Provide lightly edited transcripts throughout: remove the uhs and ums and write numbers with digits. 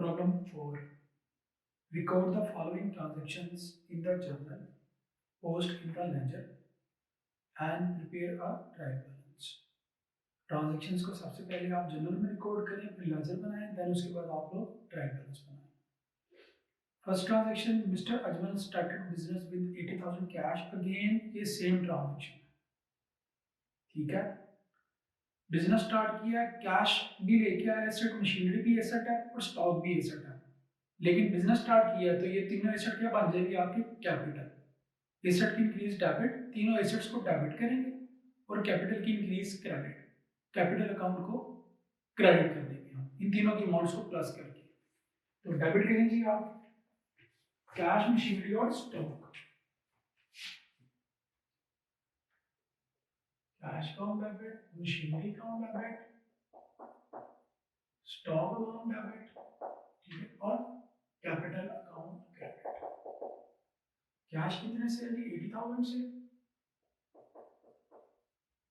Problem 4. Record the following transactions in the journal, post in the ledger and prepare a trial balance. Transactions को सबसे पहले आप journal में record करें, फिर लेजर बनाएं, देन उसके बाद आप लोग ट्रायल बैलेंस बनाएं. First transaction, mister Ajmal started business with 80,000 cash. Again ये सेम ट्रांजेक्शन है, ठीक है. बिजनेस स्टार्ट किया, कैश भी लेके आया, एसेट मशीनरी भी एसेट है और स्टॉक भी एसेट है. लेकिन बिजनेस स्टार्ट किया तो ये तीनों एसेट क्या बन जाएगी आपकी? कैपिटल. एसेट की इंक्रीज डेबिट, तीनों एसेट्स को डेबिट करेंगे और कैपिटल की इंक्रीज क्रेडिट. कैपिटल अकाउंट को क्रेडिट कर देंगे हम इन तीनों की अमाउंट्स को प्लस करके. तो डेबिट करेंगे आप कैश, मशीनरी और stock. Cash account debit, machinery account debit, stock account debit, ठीक है, और कैपिटल अकाउंट क्रेडिट. कैश कितने से है जी? 80,000 से.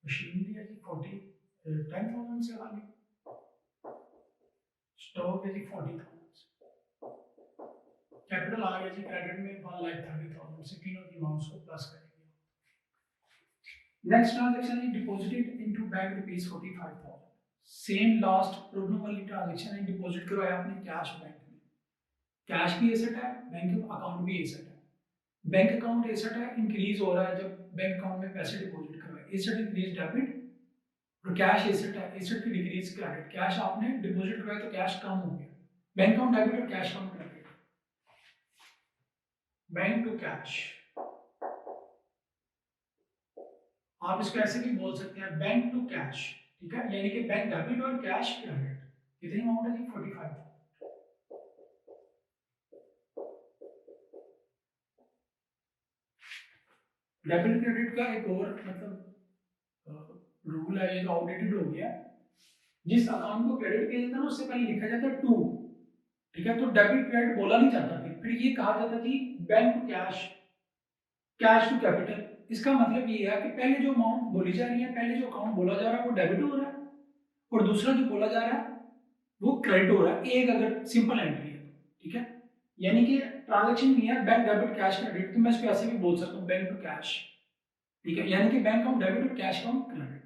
मशीनरी है जी 10,000 से आ गई. स्टॉक है जी 40,000 से. कैपिटल आ गया जी क्रेडिट में 1,30,000 से. तीनों की अमाउंट्स को प्लस करेंगे. नेक्स्ट ट्रांजैक्शन है deposited into bank rupees 45,000. Same last problem वाली ट्रांजैक्शन है. डिपॉजिट करवाया आपने कैश बैंक में. कैश भी एसेट है, बैंक अकाउंट भी एसेट है. बैंक अकाउंट एसेट है, इंक्रीज हो रहा है जब बैंक अकाउंट में पैसे डिपॉजिट करवाए. एसेट इंक्रीज डेबिट और कैश एसेट है, एसेट की डिक्रीज क्रेडिट. कैश आपने डिपॉजिट करवाया तो कैश कम हो गया. बैंक अकाउंट डेबिट और cash account credit. Bank to cash. आप इसको ऐसे भी बोल सकते हैं बैंक टू कैश, ठीक है. यानी कि बैंक डेबिट और कैश क्रेडिट. कितनी अमाउंट है जी? 45. डेबिट क्रेडिट का एक और मतलब रूल है, ये तो आउटडेटेड हो गया. जिस अकाउंट को क्रेडिट किया जाता है ना उससे पहले लिखा जाता है टू, ठीक है. तो डेबिट क्रेडिट बोला नहीं जाता. फिर ये कहा जाता कि bank to cash, cash to capital. इसका मतलब ये है कि पहले जो अमाउंट बोली जा रही है, पहले जो अकाउंट बोला जा रहा है वो डेबिट हो रहा है और दूसरा जो बोला जा रहा है वो क्रेडिट हो रहा है. एक अगर सिंपल एंट्री है, ठीक है. यानी कि ट्रांजैक्शन नहीं है बैंक डेबिट कैश क्रेडिट, तो मैं इसको ऐसे भी बोल सकता हूँ बैंक टू कैश, ठीक है. यानी कि बैंक अकाउंट डेबिट और कैश अकाउंट क्रेडिट.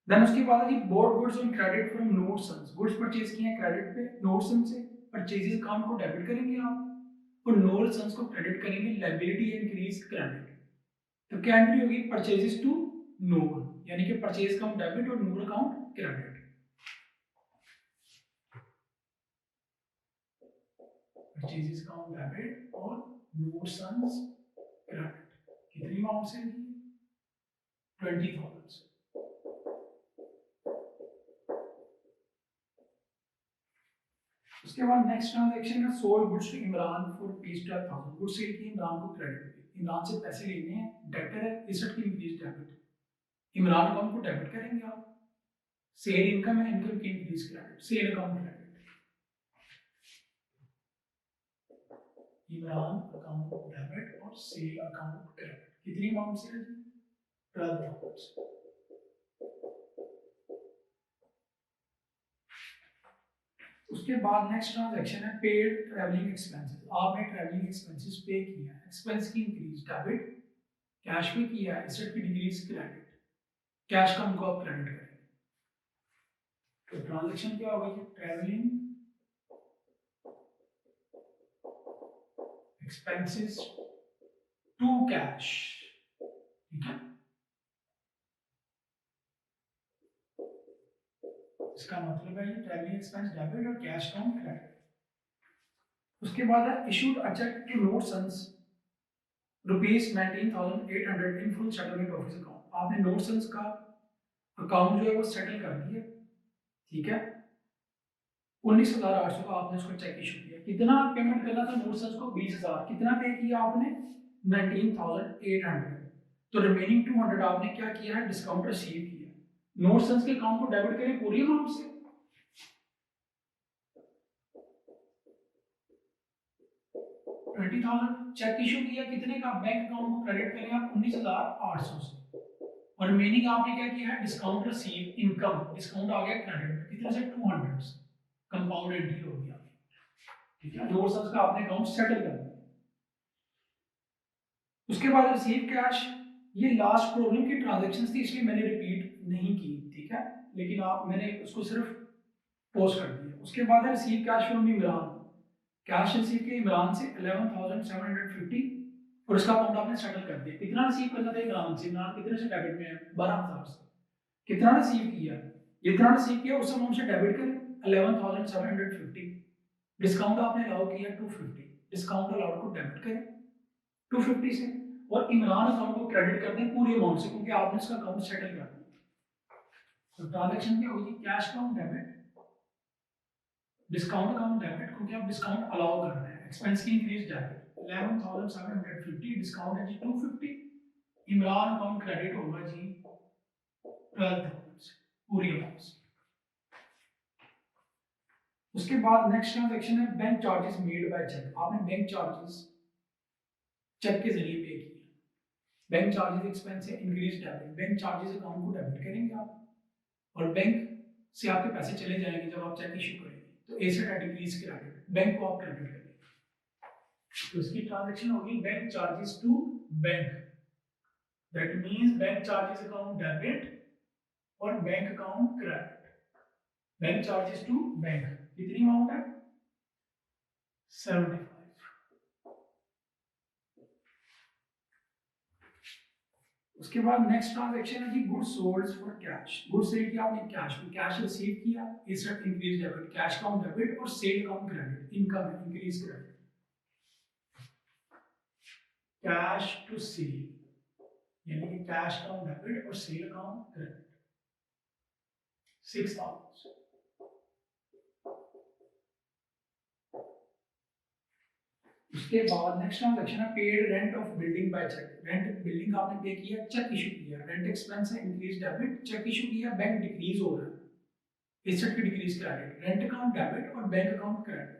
देन उसके बाद जी bought goods on credit from note sons. Goods purchase किए हैं क्रेडिट पे नोट सन से. परचेजेस अकाउंट को डेबिट करेंगे आप और नोट सन्स को क्रेडिट करेंगे. Liability increase credit. तो क्या एंट्री होगी? परचेजेस टू नोट, यानी कि परचेज अकाउंट डेबिट और note account credit. Purchases account debit और नोट सन्स क्रेडिट. कितनी अमाउंट से? 20,000 से. उसके बाद नेक्स्ट ट्रांजैक्शन है sold goods to Imran for ₹12,000. Goods sale की इमरान को क्रेडिट पे. इमरान से पैसे लेने हैं, डेटर है, एसेट की इंक्रीज डेबिट. इमरान अकाउंट को डेबिट करेंगे आप. सेल इनकम है, इनकम की increase credit. Cell account credit. Imran account debit और सेल अकाउंट क्रेडिट. कितनी अमाउंट से? 12,000 से. उसके बाद नेक्स्ट ट्रांजैक्शन है पेड ट्रैवलिंग एक्सपेंसेस. आपने ट्रैवलिंग एक्सपेंसेस पे किया है. एक्सपेंस की इंक्रीज डेबिट, कैश पे किया है, एसेट की डिक्रीज क्रेडिट. कैश का उनको आप क्रेडिट करेंगे. तो ट्रांजैक्शन क्या होगा? ट्रैवलिंग एक्सपेंसेस टू कैश, ठीक है. इसका मतलब है ये ट्रैवलिंग एक्सपेंस डेबिट और कैश अकाउंट क्रेडिट. उसके बाद है issued a cheque to note sons ₹19,800 in full settlement office account. आपने नोट सन्स का अकाउंट जो है वो सेटल कर दिया, ठीक है. 19,800 का आपने उसको चेक इशू किया. कितना पेमेंट करना था नोट सन्स को? 20,000. कितना पे किया आपने? 19,800. तो रिमेनिंग 200 आपने क्या किया है? डिस्काउंट रिसीव किया. नोट सन्स के अकाउंट को डेबिट करें पूरी अमाउंट से. 20,000 चेक इशू किया. कितने का? बैंक अकाउंट को क्रेडिट करें आप 19,800 से. और रिमेनिंग आपने क्या किया है? Discount receive income. डिस्काउंट आ गया क्रेडिट. कितने से? 200 से. कंपाउंड एंट्री हो गया, ठीक है, दो सब्स का आपने अकाउंट सेटल कर दिया। उसके बाद रिसीव कैश, ये लास्ट प्रॉब्लम की ट्रांजैक्शंस थी इसलिए मैंने रिपीट नहीं की, ठीक है, लेकिन मैंने उसको सिर्फ पोस्ट कर दिया। उसके बाद है receive cash from Imran, cash receive किया इमरान से 11,750 और उसका अकाउंट आपने सेटल कर दिया। कितना रिसीव करना था इमरान से? इमरान कितने से डेबिट में है? 12,000 से। कितना रिसीव किया? जितना रिसीव किया उस अमाउंट से डेबिट करें 11,750, डिस्काउंट आपने अलाउ किया 250, डिस्काउंट अलाउड को डेबिट करें 250 से और इमरान अकाउंट को क्रेडिट कर दें पूरे अमाउंट से क्योंकि आपने इसका अकाउंट सेटल कर दिया। तो ट्रांजैक्शन क्या होगी? Cash account debit, discount account debit क्योंकि आप डिस्काउंट अलाउ कर रहे हैं, एक्सपेंस की इंक्रीज डेबिट 11,750, डिस्काउंट है जी 250, इमरान अकाउंट क्रेडिट होगा जी 12,000 पूरी अमाउंट से। उसके बाद नेक्स्ट ट्रांजैक्शन है bank charges made by cheque, आपने बैंक चार्जेस चेक के जरिए पे किया, बैंक चार्जेस एक्सपेंस है increase debit, bank charges account को डेबिट करेंगे आप और बैंक से आपके पैसे चले जाएंगे जब आप चेक इशू करेंगे, तो asset at decrease credit, bank को आप क्रेडिट करेंगे, तो इसकी ट्रांजैक्शन होगी bank charges to bank, that means bank charges account debit और bank account credit. Bank charges to bank कितनी अमाउंट है? 75। उसके बाद नेक्स्ट ट्रांजैक्शन है जी goods sold for cash, goods sale किया आपने कैश में, कैश रिसीव किया, asset increase debit, cash account debit और sale account credit, income increase credit, cash to sale यानी कि कैश अकाउंट डेबिट और सेल अकाउंट क्रेडिट 6,000। उसके बाद नेक्स्ट ट्रांजैक्शन है paid rent of building by cheque, rent building का आपने pay किया, चेक इशू किया, रेंट एक्सपेंस है इंक्रीज डेबिट, चेक इशू किया, बैंक डिक्रीज हो रहा है, एसेट की decrease credit, rent account debit और बैंक अकाउंट क्रेडिट।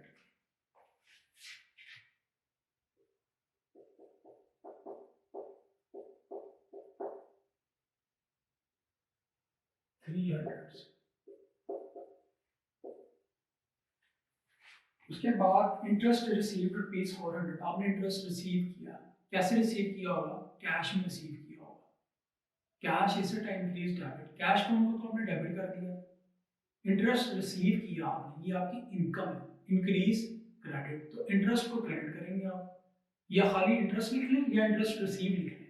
उसके बाद इंटरेस्ट रिसीव्ड ₹400, आपने इंटरेस्ट रिसीव किया, कैसे रिसीव किया होगा? कैश में रिसीव किया होगा, cash asset increase debit, cash account को तो आपने डेबिट कर दिया, इंटरेस्ट रिसीव किया आपने, ये आपकी इनकम है, इंक्रीज क्रेडिट, तो इंटरेस्ट को क्रेडिट करेंगे आप, या खाली इंटरेस्ट लिख लें या इंटरेस्ट रिसीव लिख लें।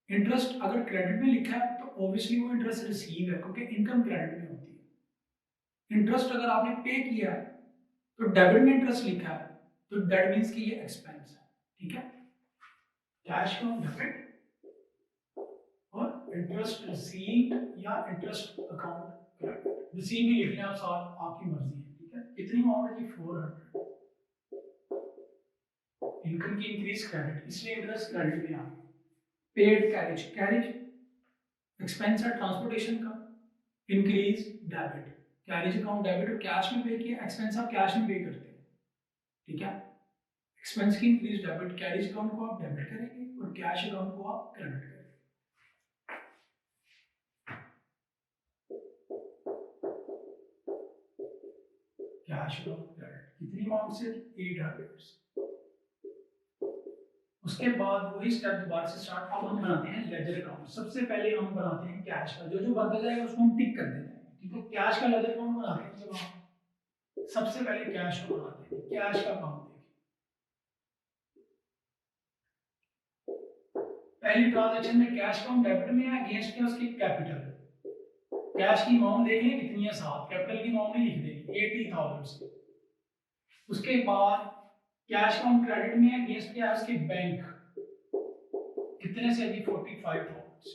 इंटरेस्ट अगर क्रेडिट में लिखा है तो ऑब्वियसली वो इंटरेस्ट रिसीव है क्योंकि इनकम क्रेडिट में होती है। इंटरेस्ट अगर आपने पे किया है तो डेबिट में इंटरेस्ट लिखा है तो दैट मींस कि ये एक्सपेंस है, ठीक है, कैश फ्रॉम डेबिट और इंटरेस्ट रिसीव्ड या इंटरेस्ट अकाउंट क्रेडिट, रिसीव भी लिखना आप साथ आपकी मर्जी है, ठीक है। कितनी अमाउंट है जी? 400, इनकम की इंक्रीज क्रेडिट इसलिए इंटरेस्ट क्रेडिट में आ गया। पेड कैरेज, कैरेज एक्सपेंस है ट्रांसपोर्टेशन का, increase debit, carriage account debit और कैश में पे किया, एक्सपेंस आप कैश में पे करते हैं, ठीक है, एक्सपेंस की इंक्रीज डेबिट, कैरेज अकाउंट को आप डेबिट करेंगे और कैश अकाउंट को आप क्रेडिट करेंगे। कैश अकाउंट क्रेडिट कितनी अमाउंट से? 800। उसके बाद वही स्टेप दोबारा से स्टार्ट, अब हम बनाते हैं लेजर अकाउंट। सबसे पहले हम बनाते हैं कैश का, जो जो बनता जाएगा उसको हम टिक कर देते हैं, ठीक है। कैश का लेजर अकाउंट बनाते हैं जब हम सबसे पहले कैश को बनाते हैं, कैश का अकाउंट पहली ट्रांजैक्शन में कैश अकाउंट डेबिट में है, अगेंस्ट है उसकी कैपिटल, कैश की अमाउंट देख लें कितनी है, 7, कैपिटल की अमाउंट नहीं लिख देंगे 80,000। उसके बाद कैश अकाउंट क्रेडिट में है, अगेंस्ट क्या है उसके बैंक, कितने से? 45,000।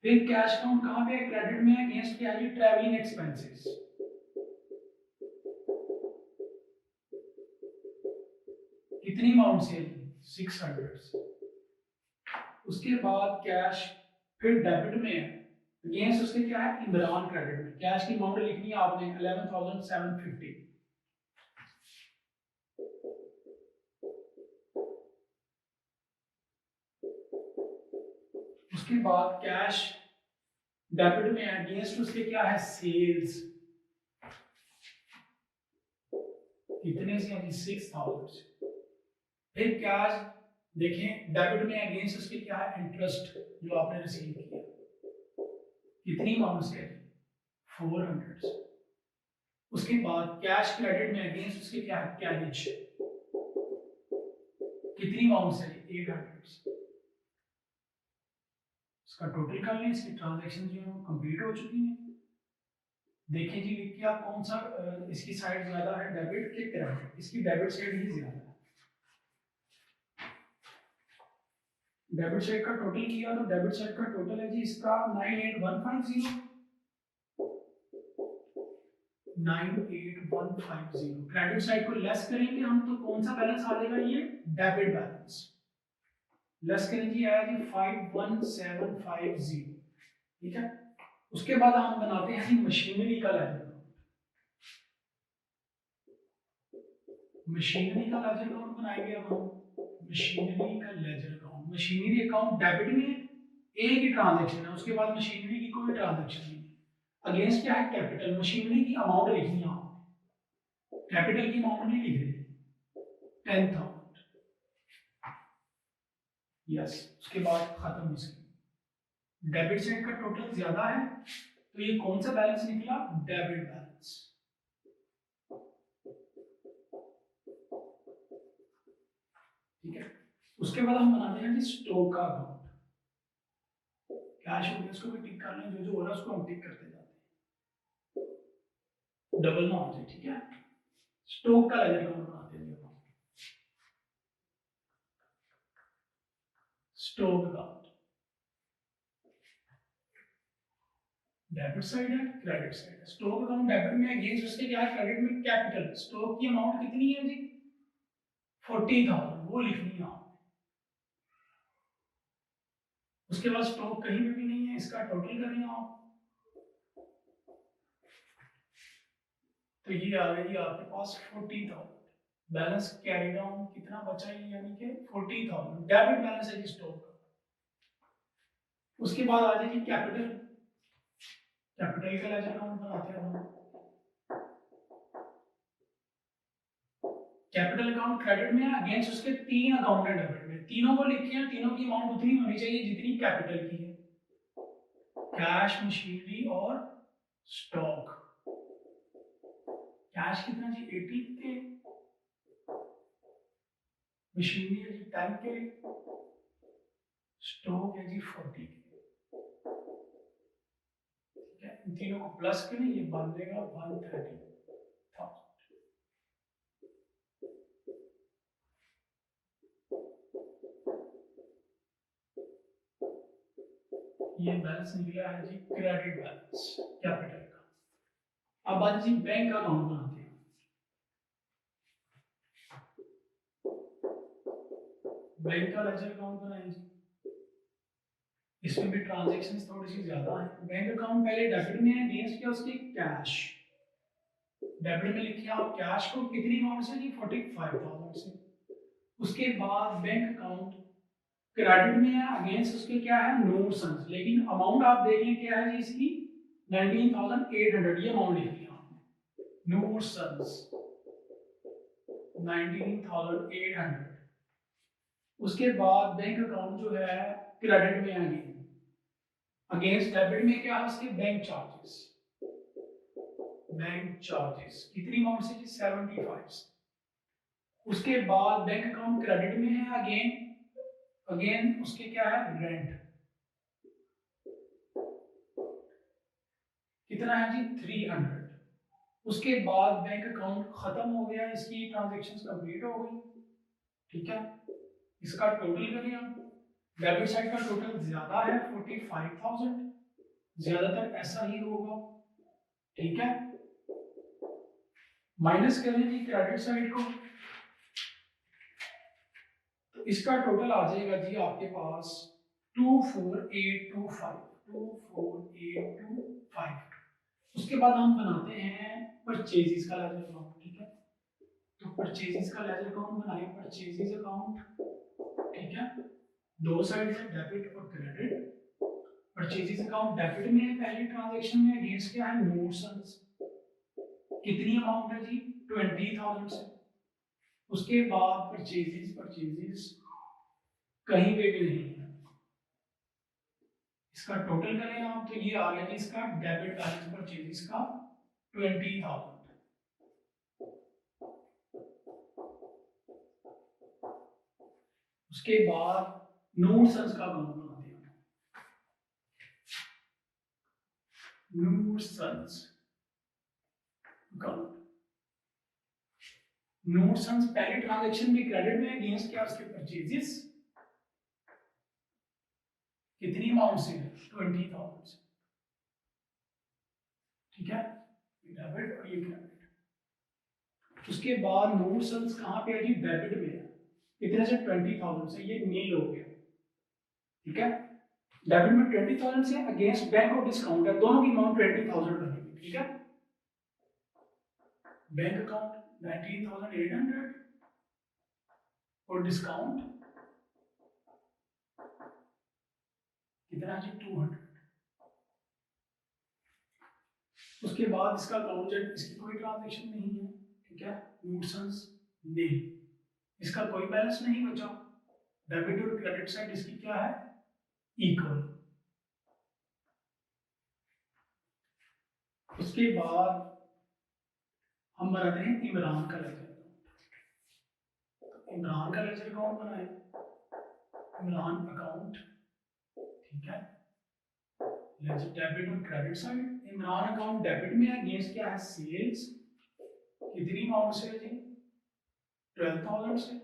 फिर कैश अकाउंट कहां पे है? क्रेडिट में है, अगेंस्ट क्या है? ट्रैवलिंग एक्सपेंसेस, कितनी अमाउंट से? 600। उसके बाद कैश फिर डेबिट में है, अगेंस्ट उसके क्या है? इमरान क्रेडिट में, कैश की अमाउंट लिखनी है आपने 11,750। उसके बाद कैश डेबिट में है, अगेंस्ट उसके क्या है? सेल्स, कितने से है जी 6000 से। फिर कैश देखें डेबिट में अगेंस्ट उसके क्या है इंटरेस्ट जो आपने रिसीव किया, कितनी अमाउंट से 400 से। उसके बाद कैश क्रेडिट में अगेंस्ट उसके क्या है कैरिज, कितनी अमाउंट से 800 से। इसका टोटल कर लें, इसकी ट्रांजैक्शन जो है कंप्लीट हो चुकी हैं। देखिए जी लिख के आप कौन सा इसकी साइड ज्यादा है डेबिट के क्रेडिट, इसकी डेबिट साइड ही ज्यादा है। डेबिट साइड का टोटल किया तो डेबिट साइड का टोटल है जी इसका 98150 98150। क्रेडिट साइड को लेस करेंगे हम तो कौन सा बैलेंस आ जाएगा, ये डेबिट बैलेंस। लेस करें जी आया जी 51750, ठीक है। उसके बाद हम बनाते हैं जी मशीनरी का लेजर। मशीनरी का लेजर अकाउंट बनाएंगे अब हम। मशीनरी का ledger account, machinery account debit में एक ही ट्रांजैक्शन है, उसके बाद मशीनरी की कोई ट्रांजैक्शन नहीं है। अगेंस्ट क्या है कैपिटल, मशीनरी की अमाउंट लिखनी है आपने, कैपिटल की अमाउंट नहीं लिख रही, 10,000। यस, उसके बाद खत्म। इसकी डेबिट साइड का टोटल ज्यादा है तो ये कौन सा बैलेंस निकला, डेबिट बैलेंस। ठीक है, उसके बाद हम बनाते हैं जी स्टॉक का अकाउंट। कैश हो गया, उसको भी टिक कर लें, जो जो हो रहा है उसको हम टिक करते जाते हैं, डबल ना हो जाए, ठीक है। स्टॉक का लेजर अकाउंट बनाते हैं हम। स्टॉक अकाउंट डेबिट साइड है, क्रेडिट साइड है। स्टॉक अकाउंट डेबिट में अगेंस्ट उसके क्या है क्रेडिट में कैपिटल। स्टॉक की अमाउंट कितनी है जी 40,000, वो लिखनी है आप। उसके बाद स्टॉक कहीं पे भी नहीं है, इसका टोटल करें आप तो ये आ गई आपके पास 40,000। बैलेंस कैरी डाउन कितना बचा है, यानी कि 40,000 डेबिट बैलेंस है जी स्टॉक का। उसके बाद आ जाएगी कैपिटल। कैपिटल का लेजर अकाउंट बनाते हैं हम। कैपिटल अकाउंट क्रेडिट में अगेंस्ट उसके तीन अकाउंट है डेबिट में, तीनों को लिखे हैं, तीनों की अमाउंट उतनी होनी चाहिए जितनी कैपिटल की है, कैश, मशीनरी और स्टॉक। कैश कितना जी 80 के, मशीनरी है जी 10 के, स्टॉक है जी 40 के। ठीक है, इन तीनों को प्लस करें, ये बन जाएगा 130,000। ये बैलेंस निकला है जी क्रेडिट बैलेंस कैपिटल का। अब आज जी बैंक अकाउंट बनाते हैं। बैंक का लेजर अकाउंट बनाएं जी, इसमें भी ट्रांजैक्शंस थोड़ी सी ज्यादा हैं। बैंक अकाउंट पहले डेबिट में है, अगेंस्ट क्या उसके कैश। डेबिट में लिखिए आप कैश को कितनी अमाउंट से जी 45,000 से। उसके बाद बैंक अकाउंट क्रेडिट में है, अगेंस्ट उसके क्या है नूर सन्स, लेकिन अमाउंट आप देख लें क्या है जी इसकी 19,800, ये अमाउंट लिख लिया आपने, नूर सन्स 19,800। उसके बाद बैंक अकाउंट जो है क्रेडिट में है, अगेंस्ट डेबिट में क्या है उसके बैंक चार्जेस। बैंक चार्जेस कितनी अमाउंट से जी 75। उसके बाद बैंक अकाउंट क्रेडिट में है, अगेन उसके क्या है रेंट, कितना है जी 300। उसके बाद बैंक अकाउंट खत्म हो गया, इसकी ट्रांजैक्शंस कंप्लीट हो गई, ठीक है। इसका टोटल करें हम, डेबिट साइड का टोटल ज्यादा है 45,000, ज्यादातर ऐसा ही होगा, ठीक है। माइनस करें जी क्रेडिट साइड को, तो इसका टोटल आ जाएगा जी आपके पास 24,825, 24,825। उसके बाद हम बनाते हैं परचेजेस का लेजर अकाउंट, ठीक है। तो परचेजेस का लेजर अकाउंट बनाए, परचेजेस अकाउंट, ठीक है। दो साइड है डेबिट और क्रेडिट। परचेजेस अकाउंट डेबिट में है, पहली ट्रांजैक्शन में अगेंस्ट क्या है नोट्स, कितनी अमाउंट है जी 20,000 से। उसके बाद परचेजेस कहीं पे भी नहीं है। इसका टोटल करें आप तो ये आ गया कि इसका डेबिट बैलेंस परचेजेस का 20,000। उसके बाद नोट्स का अकाउंट बनाते हैं। नोट्स अकाउंट, नोट्स पहले ट्रांजैक्शन में क्रेडिट में अगेंस्ट क्या उसके परचेजेस कितनी अमाउंट से 20,000 से, ठीक है, डेबिट और ये क्रेडिट। उसके बाद नोट्स कहां पे है जी, डेबिट में है, कितने से 20,000 से, ये नील हो गया, ठीक है। डेबिट में 20,000 से अगेंस्ट बैंक और डिस्काउंट है, दोनों की अमाउंट 20,000 बनेगी, ठीक है। बैंक अकाउंट 19,800 और डिस्काउंट कितना जी 200। उसके बाद इसका अकाउंट, इसकी कोई ट्रांजैक्शन नहीं है, ठीक है, नोट्स नील, इसका कोई बैलेंस नहीं बचा। डेबिट और क्रेडिट साइड इसकी क्या है, इक्वल। उसके बाद हम बनाते हैं इमरान का लेजर अकाउंट। इमरान का लेजर अकाउंट बनाए, इमरान अकाउंट, ठीक है, लेजर डेबिट और credit side. Imran account debit में है, अगेंस्ट क्या है, सेल्स, कितनी अमाउंट से है जी 12,000 से।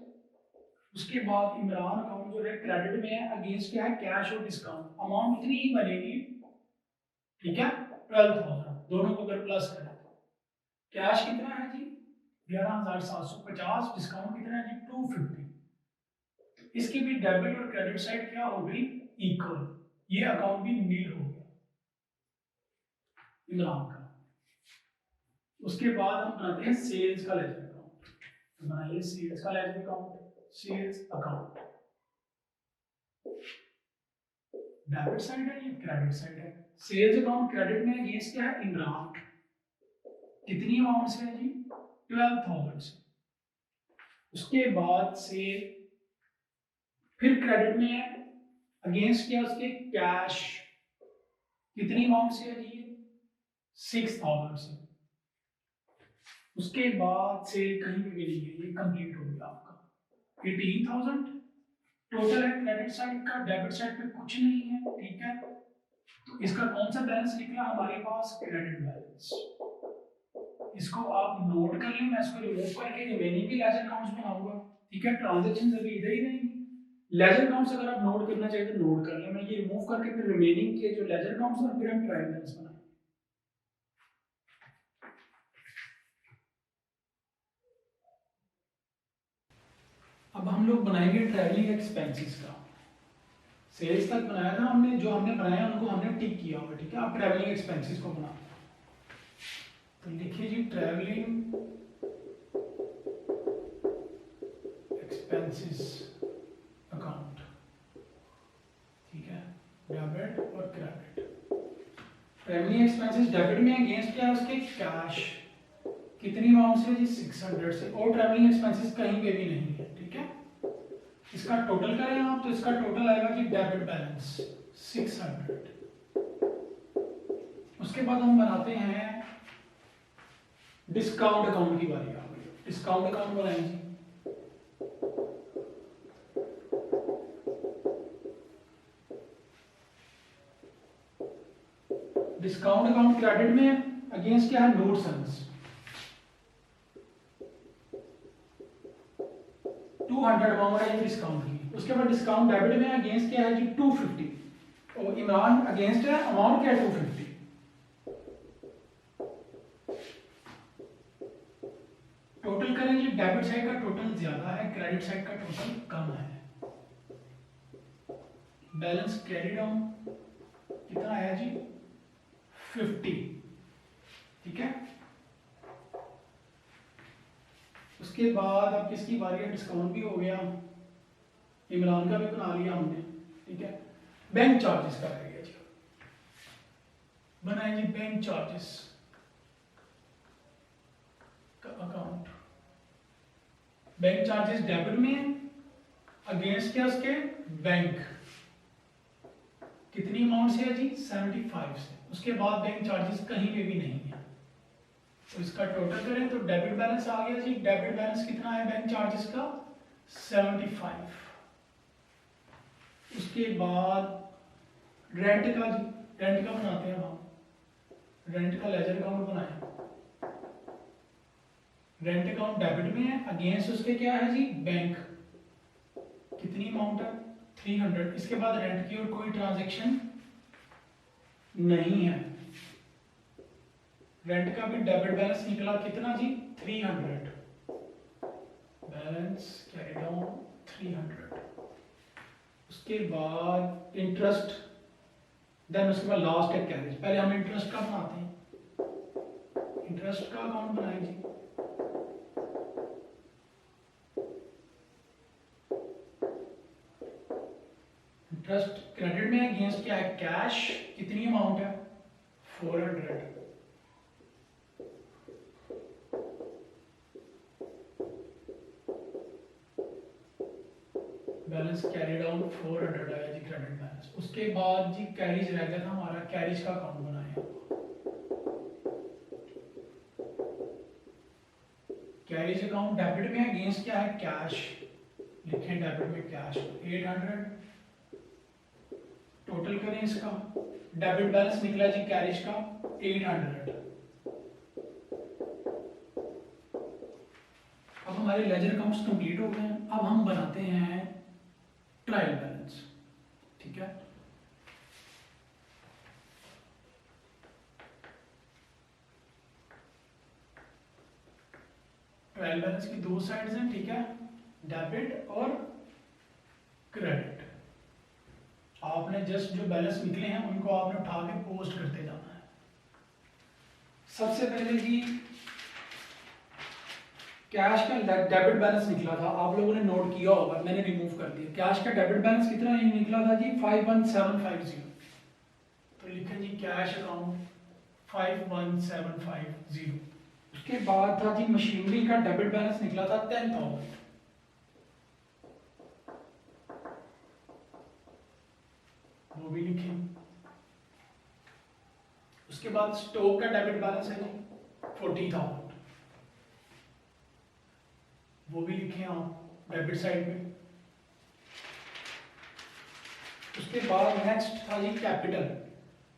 उसके बाद इमरान अकाउंट जो है क्रेडिट में है, अगेंस्ट क्या है, कैश और डिस्काउंट, अमाउंट इतनी ही बनेगी, ठीक है, 12,000, दोनों को अगर प्लस करें तो कैश कितना है जी 11,750, डिस्काउंट कितना है जी 250। इसकी भी डेबिट और क्रेडिट साइड क्या हो गई, इक्वल, ये अकाउंट भी नील हो गया इमरान का। उसके बाद हम बनाते हैं सेल्स का लेजर अकाउंट, बनाइए सेल्स का ledger account. Sales account debit side है, ये क्रेडिट साइड है। सेल्स अकाउंट क्रेडिट में अगेंस्ट क्या है, इमरान, कितनी अमाउंट से है जी 12,000 से। उसके बाद से फिर क्रेडिट में है, अगेंस्ट क्या उसके कैश, कितनी अमाउंट से है जी 6,000 से। उसके बाद सेल कहीं भी नहीं है, ये कंप्लीट हो गया आपका 18,000 टोटल है क्रेडिट साइड का, डेबिट साइड पे कुछ नहीं है, ठीक है। तो इसका कौन सा बैलेंस निकला हमारे पास, क्रेडिट बैलेंस। इसको आप नोट कर लें, मैं इसको रिमूव करके रिमेनिंग के लेजर अकाउंट्स बनाऊंगा, ठीक है। ट्रांजैक्शंस अभी इधर ही रहेंगी, लेजर अकाउंट्स अगर आप नोट करना चाहिए तो नोट कर लें, मैं ये रिमूव करके फिर रिमेनिंग के जो लेजर अकाउंट्स हैं फिर हम ट्रायल बैलेंस बनाएंगे। अब हम लोग बनाएंगे ट्रैवलिंग एक्सपेंसेस का। सेल्स तक बनाया था हमने, जो हमने बनाया उनको हमने टिक किया होगा, ठीक है। अब ट्रैवलिंग एक्सपेंसेस को बनाते हैं, तो लिखिए जी ट्रैवलिंग एक्सपेंसेस अकाउंट, ठीक है, डेबिट और क्रेडिट। ट्रैवलिंग एक्सपेंसेस डेबिट में अगेंस्ट क्या है उसके, कैश, कितनी अमाउंट से जी 600 से, और ट्रैवलिंग एक्सपेंसेस कहीं पे भी नहीं है, ठीक है। इसका टोटल करें आप तो इसका टोटल आएगा कि डेबिट बैलेंस 600। उसके बाद हम बनाते हैं डिस्काउंट अकाउंट की बारी आ गई, डिस्काउंट अकाउंट बनाएं जी। डिस्काउंट अकाउंट क्रेडिट में अगेंस्ट क्या है, नोट्स 200 अमाउंट है ये डिस्काउंट की। उसके बाद डिस्काउंट डेबिट में अगेंस्ट क्या है जी 250, और इमरान अगेंस्ट है, अमाउंट क्या है 250। टोटल करें जी, डेबिट साइड का टोटल ज्यादा है, क्रेडिट साइड का टोटल कम है। बैलेंस कैरी डाउन कितना है जी 50, ठीक है। उसके बाद अब किसकी बारी है, डिस्काउंट भी हो गया, इमरान का भी बना लिया हमने, ठीक है। बैंक चार्जेस का रह गया जी, बनाए जी bank charges account, bank charges debit में है, अगेंस्ट क्या उसके बैंक, कितनी अमाउंट से है जी 75 से, उसके बाद बैंक चार्जेस कहीं पे भी नहीं है। तो इसका टोटल करें तो डेबिट बैलेंस आ गया जी, डेबिट बैलेंस कितना है बैंक चार्जेस का 75। उसके बाद रेंट का जी, रेंट का बनाते हैं हम, रेंट का लेजर अकाउंट बनाए, रेंट अकाउंट डेबिट में है, अगेंस्ट उसके क्या है जी बैंक, कितनी अमाउंट है 300। इसके बाद रेंट की और कोई ट्रांजैक्शन नहीं है, रेंट का भी डेबिट बैलेंस निकला कितना जी 300, बैलेंस कैरी डाउन 300। उसके बाद इंटरेस्ट, देन उसके बाद लास्ट है कैरेज। पहले हम इंटरेस्ट का बनाते हैं, इंटरेस्ट का अकाउंट बनाएं जी, इंटरेस्ट क्रेडिट में अगेंस्ट क्या है कैश, कितनी अमाउंट है 400, बैलेंस कैरी डाउन 400 आया जी क्रेडिट बैलेंस। उसके बाद जी कैरिज रह गया था हमारा, कैरिज का अकाउंट बनाया, कैरिज अकाउंट डेबिट में अगेंस्ट क्या है कैश, लिखे डेबिट में कैश 800, टोटल करें इसका, डेबिट बैलेंस निकला जी कैरिज का 800। अब हमारे लेजर अकाउंट्स कंप्लीट हो गए हैं, अब हम बनाते हैं ट्रायल बैलेंस, ठीक है। ट्रायल बैलेंस की दो साइड्स हैं, ठीक है, डेबिट और क्रेडिट। आपने जस्ट जो बैलेंस निकले हैं उनको आपने उठा के पोस्ट करते जाना है। सबसे पहले जी कैश का डेबिट बैलेंस निकला था, आप लोगों ने नोट किया होगा, मैंने रिमूव कर दिया। कैश का डेबिट बैलेंस कितना निकला था जी 51750, तो लिखें जी कैश अकाउंट 51750। उसके बाद था जी मशीनरी का डेबिट बैलेंस निकला था 10,000, वो भी लिखें। उसके बाद स्टॉक का डेबिट बैलेंस है जी 40,000, वो भी लिखें आप डेबिट साइड में। उसके बाद नेक्स्ट था जी कैपिटल,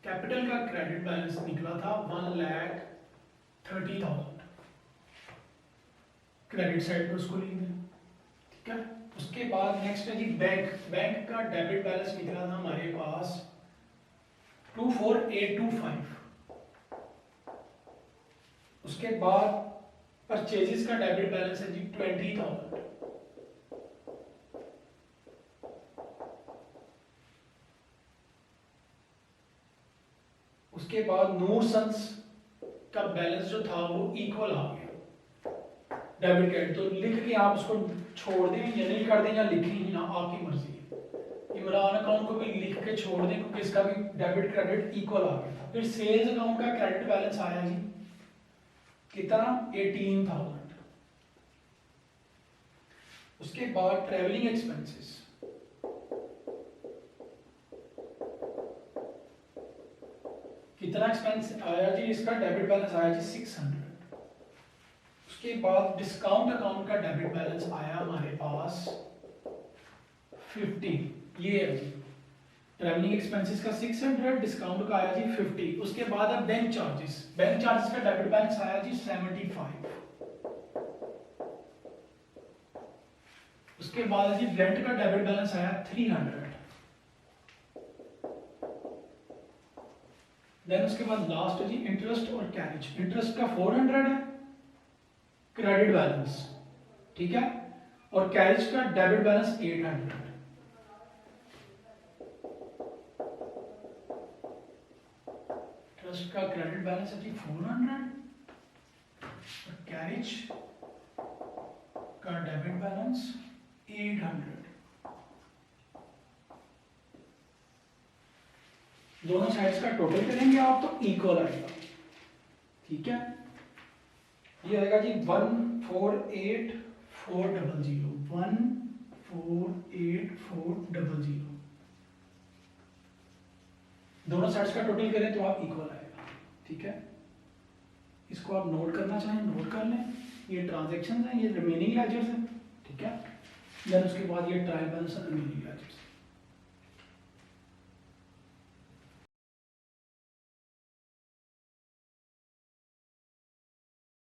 कैपिटल का क्रेडिट बैलेंस निकला था 1,30,000, क्रेडिट साइड पे उसको लिख दें, ठीक है। उसके बाद नेक्स्ट है जी बैंक, बैंक का डेबिट बैलेंस निकला था हमारे पास 24,825। उसके बाद परचेजेस का डेबिट बैलेंस है जी 20,000। उसके बाद नूर सन्स का बैलेंस जो था वो इक्वल आ गया डेबिट क्रेडिट, तो लिख के आप उसको छोड़ दें या नहीं कर दें या लिखें ही ना, आपकी मर्जी है। इमरान अकाउंट को भी लिख के छोड़ दें क्योंकि इसका भी डेबिट क्रेडिट इक्वल आ गया था। फिर सेल्स अकाउंट का क्रेडिट बैलेंस आया जी कितना 18,000। उसके बाद ट्रेवलिंग एक्सपेंसेस, कितना एक्सपेंस आया जी इसका डेबिट बैलेंस आया जी 600। उसके बाद डिस्काउंट अकाउंट का डेबिट बैलेंस आया हमारे पास 50, ये है जी ट्रैवलिंग एक्सपेंसेस का 600, डिस्काउंट का आया जी 50। उसके बाद है बैंक चार्जेस, बैंक चार्जेस का डेबिट बैलेंस आया जी 75। उसके बाद जी रेंट का डेबिट बैलेंस आया 300। देन उसके बाद लास्ट है जी इंटरेस्ट और कैरिज, इंटरेस्ट का 400 है क्रेडिट बैलेंस, ठीक है, और कैरिज का डेबिट बैलेंस 800। इंटरेस्ट का क्रेडिट बैलेंस है जी 400 और कैरिज का डेबिट बैलेंस 800। दोनों साइड्स का टोटल करेंगे आप तो इक्वल आएगा, ठीक है। ये आएगा जी 148400, 148400। दोनों साइड्स का टोटल करें तो आप इक्वल आएगा, ठीक है। इसको आप नोट करना चाहें नोट कर लें, ये ट्रांजैक्शन है, ये रिमेनिंग लेजर्स है, ठीक है। देन उसके बाद ये ट्रायल बैलेंस और रिमेनिंग लेजर्स।